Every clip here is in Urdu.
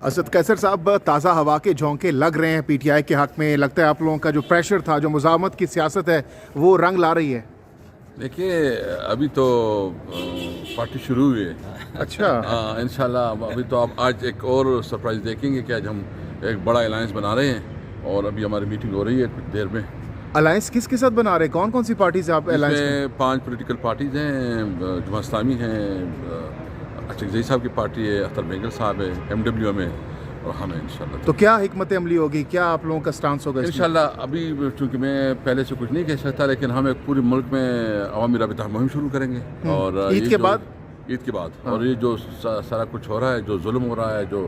اسد قیصر صاحب، تازہ ہوا کے جھونکے لگ رہے ہیں پی ٹی آئی کے حق میں. لگتا ہے آپ لوگوں کا جو پریشر تھا، جو مزاحمت کی سیاست ہے، وہ رنگ لا رہی ہے. دیکھیے ابھی تو پارٹی شروع ہوئی ہے. اچھا. انشاءاللہ ابھی تو آپ آج ایک اور سرپرائز دیکھیں گے کہ آج ہم ایک بڑا الائنس بنا رہے ہیں اور ابھی ہماری میٹنگ ہو رہی ہے کچھ دیر میں. الائنس کس کے ساتھ بنا رہے ہیں؟ کون کون سی پارٹیز آپ الائنس میں 5 پولیٹیکل پارٹیز ہیں. جماعت اسلامی ہیں، اشرف زئی صاحب کی پارٹی ہے، اختر بینگل صاحب ہے، ایم ڈبلیو ایم ہے اور ہم ہیں انشاءاللہ. تو کیا حکمت عملی ہوگی؟ کیا آپ لوگوں کا سٹانس ہوگا؟ انشاءاللہ ابھی چونکہ میں پہلے سے کچھ نہیں کہہ سکتا، لیکن ہم ایک پورے ملک میں عوامی رابطہ مہم شروع کریں گے. اور عید کے بعد اور یہ جو سارا کچھ ہو رہا ہے، جو ظلم ہو رہا ہے، جو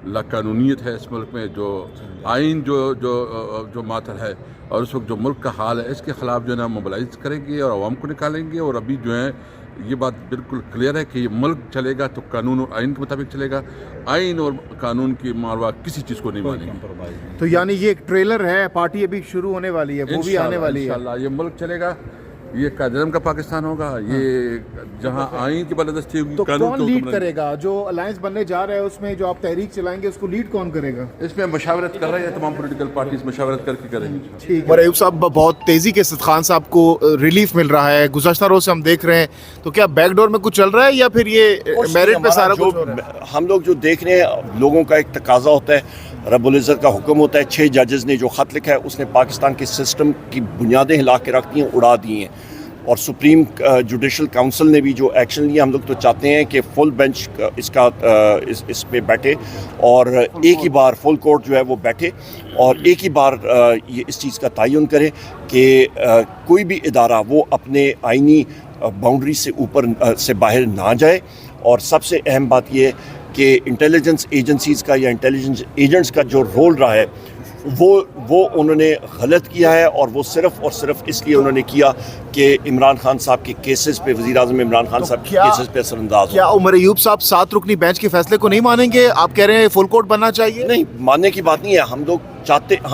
لاقانونیت ہے اس ملک میں، جو آئین جو معطل ہے اور اس وقت جو ملک کا حال ہے، اس کے خلاف جو ہے نا موبلائز کریں گے اور عوام کو نکالیں گے. اور ابھی جو ہے یہ بات بالکل کلیئر ہے کہ یہ ملک چلے گا تو قانون اور آئین کے مطابق چلے گا. آئین اور قانون کی ماروا کسی چیز کو نہیں مانیں گے. تو یعنی یہ ایک ٹریلر ہے، پارٹی ابھی شروع ہونے والی ہے، وہ بھی آنے والی ہے. انشاءاللہ یہ ملک چلے گا، یہ قائد اعظم کا پاکستان ہوگا. یہ جہاں آئین کی بالادستی ہوگی، تو قانون کون لیڈ کرے گا؟ جو الائنس بننے جا رہا ہے اس میں جو آپ تحریک چلائیں گے، اس کو لیڈ کون کرے گا؟ اس میں مشاورت کر رہے ہیں تمام پولیٹیکل پارٹیز، مشاورت کر کے کریں گے. اور ایوب صاحب، بہت تیزی کے ساتھ خان صاحب کو ریلیف مل رہا ہے، گزشتہ روز سے ہم دیکھ رہے ہیں. تو کیا بیک ڈور میں کچھ چل رہا ہے یا پھر یہ میرٹ پہ سارا کچھ ہو رہا ہے؟ ہم لوگ جو دیکھ رہے ہیں، لوگوں کا ایک تقاضا ہوتا ہے، رب العزت کا حکم ہوتا ہے. 6 ججز نے جو خط لکھا ہے، اس نے پاکستان کے سسٹم کی بنیادیں ہلا کے رکھ دی ہیں، اڑا دی ہیں. اور سپریم جوڈیشل کونسل نے بھی جو ایکشن لیا، ہم لوگ تو چاہتے ہیں کہ فل بینچ اس پہ بیٹھے اور ایک ہی بار فل کورٹ جو ہے وہ بیٹھے اور ایک ہی بار یہ اس چیز کا تعین کرے کہ کوئی بھی ادارہ وہ اپنے آئینی باؤنڈری سے اوپر سے باہر نہ جائے. اور سب سے اہم بات یہ ہے کہ انٹیلیجنس ایجنسیز کا یا انٹیلیجنس ایجنٹس کا جو رول رہا ہے وہ انہوں نے غلط کیا ہے. اور وہ صرف اور صرف اس لیے انہوں نے کیا کہ عمران خان صاحب کے کیسز پہ، وزیر اعظم عمران خان صاحب کے کیسز پہ اثر انداز ہو. کیا عمر ایوب صاحب 7 رکنی بینچ کے فیصلے کو نہیں مانیں گے؟ آپ کہہ رہے ہیں فل کورٹ بننا چاہیے. نہیں، ماننے کی بات نہیں ہے. ہم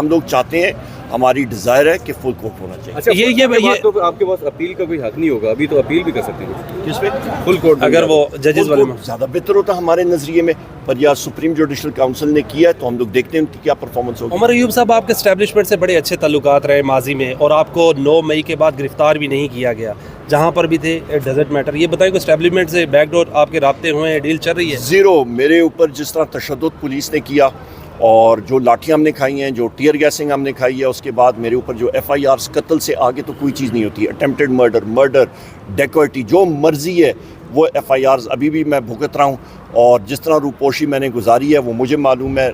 لوگ چاہتے ہیں، ہماری ڈیزائر ہے کہ فل کورٹ ہونا چاہیے. اچھا، یہ تو آپ کے پاس اپیل کا کوئی حق نہیں ہوگا. ابھی تو اپیل بھی کر سکتے ہیں. کس پہ؟ فل کورٹ اگر وہ ججز والے میں زیادہ بہتر ہوتا ہمارے نظریے میں. پر یا سپریم جوڈیشل کونسل نے کیا ہے تو ہم لوگ دیکھتے ہیں ان کی کیا پرفارمنس ہوگی. عمر ایوب صاحب، آپ کے اسٹیبلشمنٹ سے بڑے اچھے تعلقات رہے ماضی میں، اور آپ کو 9 مئی کے بعد گرفتار بھی نہیں کیا گیا. جہاں پر بھی تھے اٹ ڈزنٹ میٹر. یہ بتائیں کہ اسٹیبلشمنٹ سے بیک ڈور آپ کے رابطے ہوئے ہیں، ڈیل چل رہی ہے؟ زیرو. میرے اوپر جس طرح تشدد پولیس نے کیا اور جو لاٹھیاں ہم نے کھائی ہیں، جو ٹیئر گیسنگ ہم نے کھائی ہے، اس کے بعد میرے اوپر جو ایف آئی آرز، قتل سے آگے تو کوئی چیز نہیں ہوتی. اٹیمپٹڈ مرڈر، ڈیکوئٹی، جو مرضی ہے وہ ایف آئی آرز ابھی بھی میں بھگت رہا ہوں. اور جس طرح روپوشی میں نے گزاری ہے وہ مجھے معلوم ہے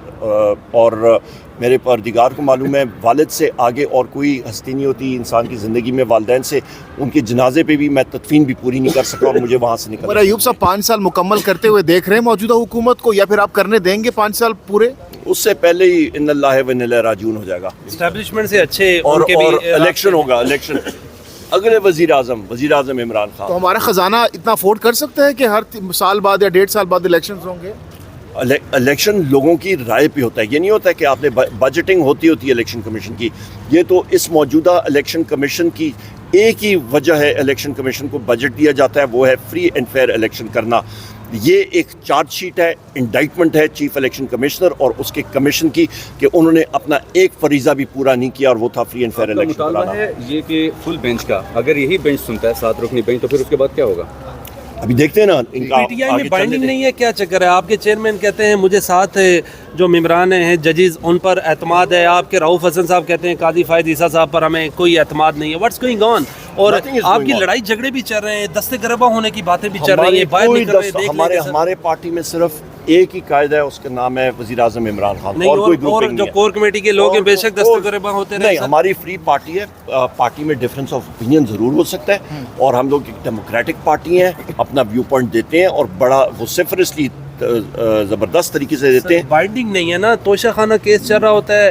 اور میرے پروردگار کو معلوم ہے. والد سے آگے اور کوئی ہستی نہیں ہوتی انسان کی زندگی میں. والدین سے ان کے جنازے پہ بھی میں تدفین بھی پوری نہیں کر سکا اور مجھے وہاں سے نکلنا. ایوب صاحب 5 سال مکمل کرتے ہوئے دیکھ رہے ہیں موجودہ حکومت کو، یا پھر آپ کرنے دیں گے 5 سال پورے؟ اس سے پہلے ہی ان اللہ و انا الیہ راجعون ہو جائے گا. اسٹیبلشمنٹ سے اچھے اور الیکشن ہوگا. الیکشن اگلے وزیر اعظم عمران خان. تو ہمارا خزانہ اتنا افورڈ کر سکتا ہے کہ ہر سال بعد یا 1.5 سال بعد الیکشنز ہوں گے؟ الیکشن لوگوں کی رائے پہ ہوتا ہے. یہ نہیں ہوتا کہ آپ نے بجٹنگ ہوتی ہے الیکشن کمیشن کی. یہ تو اس موجودہ الیکشن کمیشن کی ایک ہی وجہ ہے، الیکشن کمیشن کو بجٹ دیا جاتا ہے، وہ ہے فری اینڈ فیئر الیکشن کرنا. یہ ایک چارج شیٹ ہے، انڈائٹمنٹ ہے چیف الیکشن کمشنر اور اس کے کمیشن کی کہ انہوں نے اپنا ایک فریضہ بھی پورا نہیں کیا اور وہ تھا فری اینڈ فیئر الیکشن کرانا. مطالبہ ہے یہ کہ فل بینچ کا، اگر یہی بینچ سنتا ہے 7 رکنی بینچ، تو پھر اس کے بعد کیا ہوگا؟ ابھی دیکھتے ہیں نا. پی ٹی آئی میں بائنڈنگ نہیں ہے، کیا چکر ہے؟ آپ کے چیئرمین کہتے ہیں مجھے 7 جو ممبران ہیں ججز ان پر اعتماد ہے. آپ کے رؤوف حسن صاحب کہتے ہیں قاضی فائد عیسیٰ صاحب پر ہمیں کوئی اعتماد نہیں ہے. What's going on? اور آپ کی لڑائی جھگڑے بھی چل رہے ہیں، دستے گربہ ہونے کی باتیں بھی چل رہی ہیں، باہر نکل رہے ہیں. ہمارے پارٹی میں صرف ایک ہی قائد ہے، اس کا نام ہے وزیر اعظم عمران خان. اور جو کور کمیٹی کے لوگ ہیں بے شک دستے گربہ ہوتے رہے. نہیں، ہماری فری پارٹی ہے. پارٹی میں ڈفرینس آف اوپینین ضرور ہو سکتا ہے اور ہم لوگ ایک ڈیموکریٹک پارٹی ہیں، اپنا ویو پوائنٹ دیتے ہیں اور بڑا وسیفرسلی زبردست طریقے سے دیتے ہیں. بائنڈنگ نہیں ہے نا، توشہ خانہ کیس چل رہا ہوتا ہے.